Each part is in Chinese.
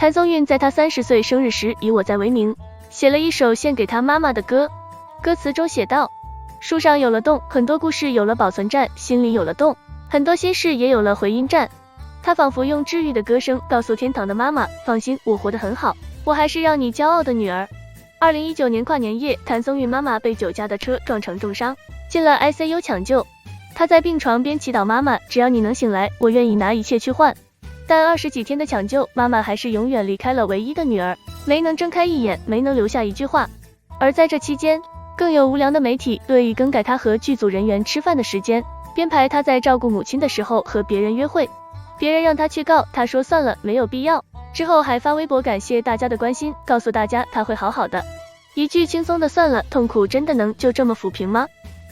谭松韵在她30岁生日时以我在为名，写了一首献给她妈妈的歌。歌词中写道：树上有了洞，很多故事有了保存站，心里有了洞，很多心事也有了回音站。她仿佛用治愈的歌声告诉天堂的妈妈，放心，我活得很好，我还是让你骄傲的女儿。2019年跨年夜，谭松韵妈妈被酒驾的车撞成重伤，进了 ICU 抢救。她在病床边祈祷妈妈，只要你能醒来，我愿意拿一切去换。但20几天的抢救，妈妈还是永远离开了唯一的女儿，没能睁开一眼，没能留下一句话。而在这期间，更有无良的媒体恶意更改她和剧组人员吃饭的时间，编排她在照顾母亲的时候和别人约会。别人让她去告，她说算了，没有必要。之后还发微博感谢大家的关心，告诉大家她会好好的。一句轻松的算了，痛苦真的能就这么抚平吗？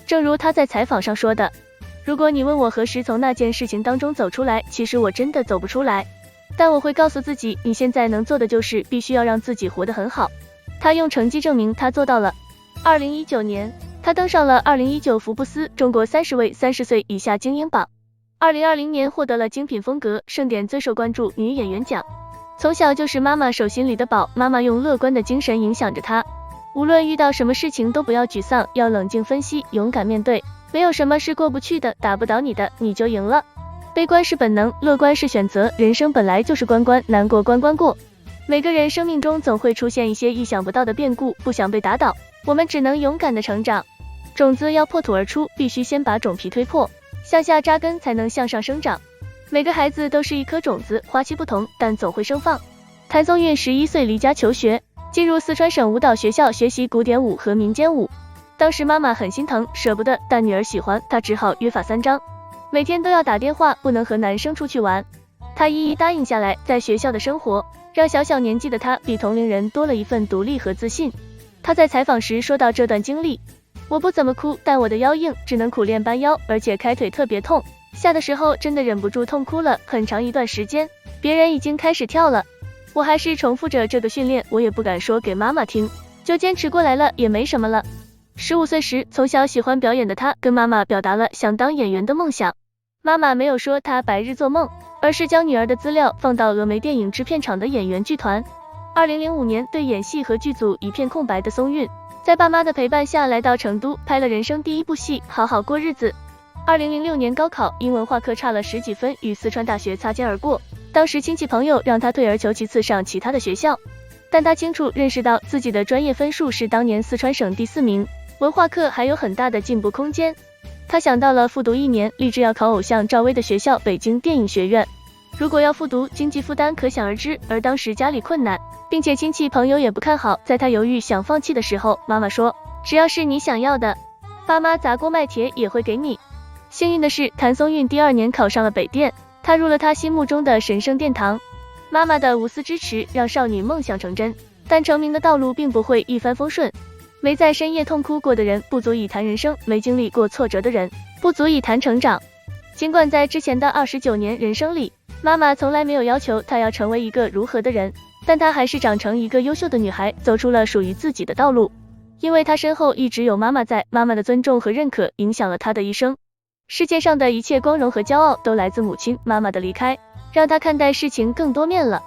正如她在采访上说的，如果你问我何时从那件事情当中走出来，其实我真的走不出来，但我会告诉自己，你现在能做的就是必须要让自己活得很好。她用成绩证明她做到了。2019年，她登上了2019福布斯中国30位30岁以下精英榜。2020年获得了精品风格盛典最受关注女演员奖。从小就是妈妈手心里的宝，妈妈用乐观的精神影响着她，无论遇到什么事情都不要沮丧，要冷静分析，勇敢面对，没有什么是过不去的，打不倒你的，你就赢了。悲观是本能，乐观是选择，人生本来就是关关难过关关过。每个人生命中总会出现一些意想不到的变故，不想被打倒，我们只能勇敢的成长。种子要破土而出，必须先把种皮推破，向下扎根才能向上生长。每个孩子都是一颗种子，花期不同，但总会生放。谭松韵11岁离家求学，进入四川省舞蹈学校学习古典舞和民间舞。当时妈妈很心疼，舍不得，但女儿喜欢，她只好约法三章，每天都要打电话，不能和男生出去玩。她一一答应下来，在学校的生活让小小年纪的她比同龄人多了一份独立和自信。她在采访时说到这段经历，我不怎么哭，但我的腰硬，只能苦练搬腰，而且开腿特别痛，下的时候真的忍不住痛哭了，很长一段时间，别人已经开始跳了，我还是重复着这个训练，我也不敢说给妈妈听，就坚持过来了，也没什么了。15岁时，从小喜欢表演的她跟妈妈表达了想当演员的梦想。妈妈没有说她白日做梦，而是将女儿的资料放到峨眉电影制片厂的演员剧团。2005年，对演戏和剧组一片空白的松韵，在爸妈的陪伴下来到成都，拍了人生第一部戏《好好过日子》。2006年高考，因文化课差了10几分，与四川大学擦肩而过。当时亲戚朋友让他退而求其次上其他的学校，但他清楚认识到自己的专业分数是当年四川省第4名，文化课还有很大的进步空间。他想到了复读1年，立志要考偶像赵薇的学校北京电影学院。如果要复读，经济负担可想而知，而当时家里困难，并且亲戚朋友也不看好。在他犹豫想放弃的时候，妈妈说，只要是你想要的，爸妈砸锅卖铁也会给你。幸运的是，谭松韵第2年考上了北电，踏入了他心目中的神圣殿堂。妈妈的无私支持让少女梦想成真，但成名的道路并不会一帆风顺。没在深夜痛哭过的人不足以谈人生，没经历过挫折的人不足以谈成长。尽管在之前的29年人生里，妈妈从来没有要求她要成为一个如何的人，但她还是长成一个优秀的女孩，走出了属于自己的道路。因为她身后一直有妈妈在，妈妈的尊重和认可影响了她的一生。世界上的一切光荣和骄傲都来自母亲，妈妈的离开让她看待事情更多面了。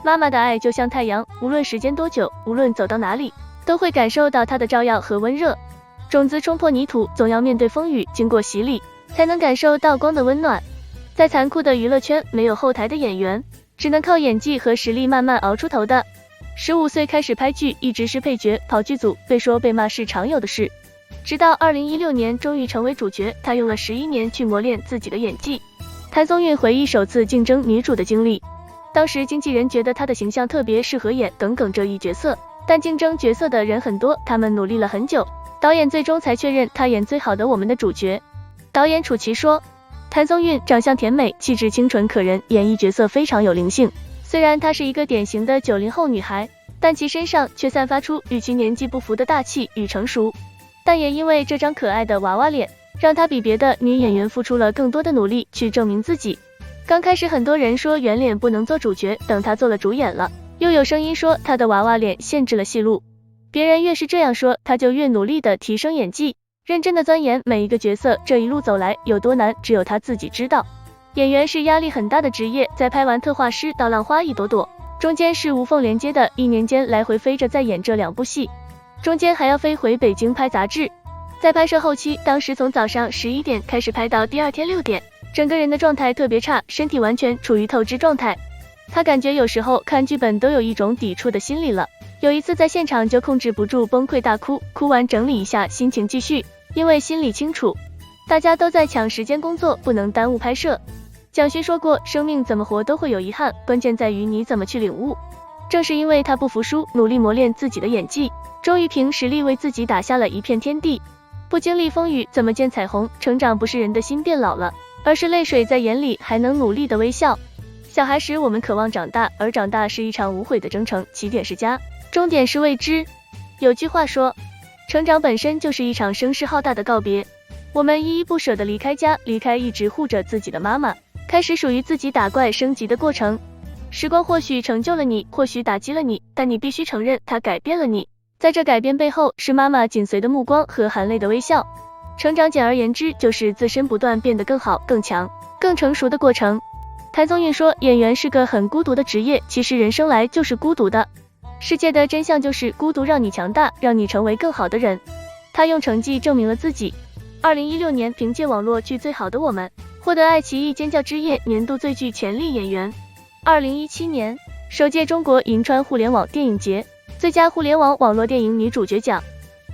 妈妈的爱就像太阳，无论时间多久，无论走到哪里，都会感受到它的照耀和温热。种子冲破泥土，总要面对风雨，经过洗礼，才能感受到光的温暖。在残酷的娱乐圈，没有后台的演员，只能靠演技和实力慢慢熬出头的。15岁开始拍剧，一直是配角，跑剧组被说被骂是常有的事。直到2016年终于成为主角，她用了11年去磨练自己的演技。谭松韵回忆首次竞争女主的经历，当时经纪人觉得她的形象特别适合演耿耿这一角色，但竞争角色的人很多，他们努力了很久，导演最终才确认她演最好的我们的主角。导演楚奇说，谭松韵长相甜美，气质清纯可人，演绎角色非常有灵性。虽然她是一个典型的90后女孩，但其身上却散发出与其年纪不符的大气与成熟。但也因为这张可爱的娃娃脸，让她比别的女演员付出了更多的努力去证明自己。刚开始很多人说圆脸不能做主角，等她做了主演了，又有声音说她的娃娃脸限制了戏路。别人越是这样说，她就越努力的提升演技，认真的钻研每一个角色。这一路走来有多难，只有她自己知道。演员是压力很大的职业，在拍完特化师到浪花一朵朵，中间是无缝连接的，一年间来回飞着在演这2部戏，中间还要飞回北京拍杂志。在拍摄后期，当时从早上11点开始拍到第2天6点，整个人的状态特别差，身体完全处于透支状态。他感觉有时候看剧本都有一种抵触的心理了。有一次在现场就控制不住崩溃大哭，哭完整理一下心情继续，因为心里清楚，大家都在抢时间工作，不能耽误拍摄。蒋勋说过，生命怎么活都会有遗憾，关键在于你怎么去领悟。正是因为他不服输，努力磨练自己的演技，终于凭实力为自己打下了一片天地。不经历风雨怎么见彩虹？成长不是人的心变老了，而是泪水在眼里还能努力的微笑。小孩时我们渴望长大，而长大是一场无悔的征程，起点是家，终点是未知。有句话说，成长本身就是一场声势浩大的告别。我们依依不舍地离开家，离开一直护着自己的妈妈，开始属于自己打怪升级的过程。时光或许成就了你，或许打击了你，但你必须承认它改变了你。在这改变背后，是妈妈紧随的目光和含泪的微笑。成长简而言之，就是自身不断变得更好、更强、更成熟的过程。谭松韵说，演员是个很孤独的职业，其实人生来就是孤独的。世界的真相就是孤独让你强大，让你成为更好的人。他用成绩证明了自己。2016年凭借网络剧《最好的我们》获得爱奇艺尖叫之夜年度最具潜力演员。2017年首届中国银川互联网电影节最佳互联网网络电影女主角奖。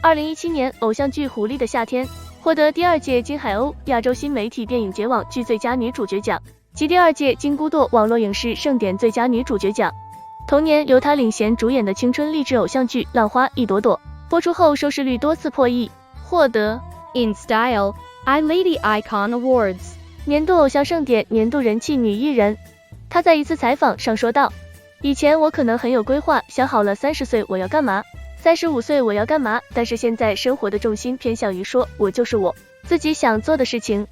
2017年偶像剧《狐狸的夏天》获得第2届金海鸥亚洲新媒体电影节网剧最佳女主角奖及第2届金孤舵网络影视盛典最佳女主角奖。同年由她领衔主演的青春励志偶像剧《浪花一朵朵》播出后收视率多次破亿，获得 In Style iLady Icon Awards 年度偶像盛典年度人气女艺人。她在一次采访上说道，以前我可能很有规划，想好了30岁我要干嘛，35岁我要干嘛，但是现在生活的重心偏向于说我就是我自己想做的事情，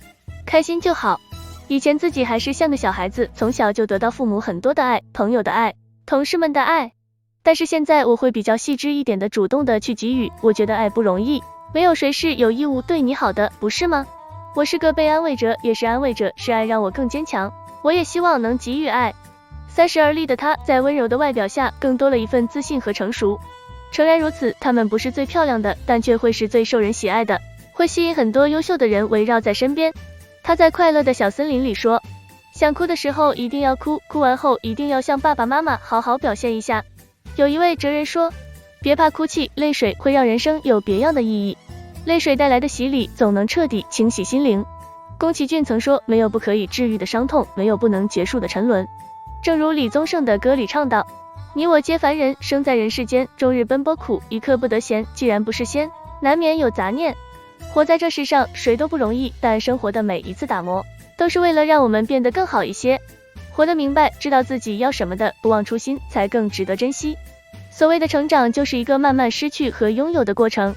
开心就好。以前自己还是像个小孩子，从小就得到父母很多的爱，朋友的爱，同事们的爱，但是现在我会比较细致一点的主动的去给予。我觉得爱不容易，没有谁是有义务对你好的，不是吗？我是个被安慰者，也是安慰者，是爱让我更坚强，我也希望能给予爱。30而立的她，在温柔的外表下更多了一份自信和成熟。诚然如此，她们不是最漂亮的，但却会是最受人喜爱的，会吸引很多优秀的人围绕在身边。她在快乐的小森林里说，想哭的时候一定要哭，哭完后一定要向爸爸妈妈好好表现一下。有一位哲人说，别怕哭泣，泪水会让人生有别样的意义，泪水带来的洗礼总能彻底清洗心灵。宫崎骏曾说，没有不可以治愈的伤痛，没有不能结束的沉沦。正如李宗盛的歌里唱道，你我皆凡人，生在人世间，终日奔波苦，一刻不得闲，既然不是仙，难免有杂念。活在这世上谁都不容易，但生活的每一次打磨都是为了让我们变得更好一些。活得明白，知道自己要什么的，不忘初心，才更值得珍惜。所谓的成长，就是一个慢慢失去和拥有的过程。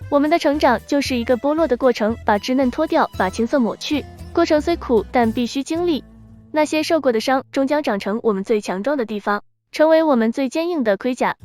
我们的成长就是一个剥落的过程，把稚嫩脱掉，把青涩抹去，过程虽苦，但必须经历。那些受过的伤，终将长成我们最强壮的地方，成为我们最坚硬的盔甲。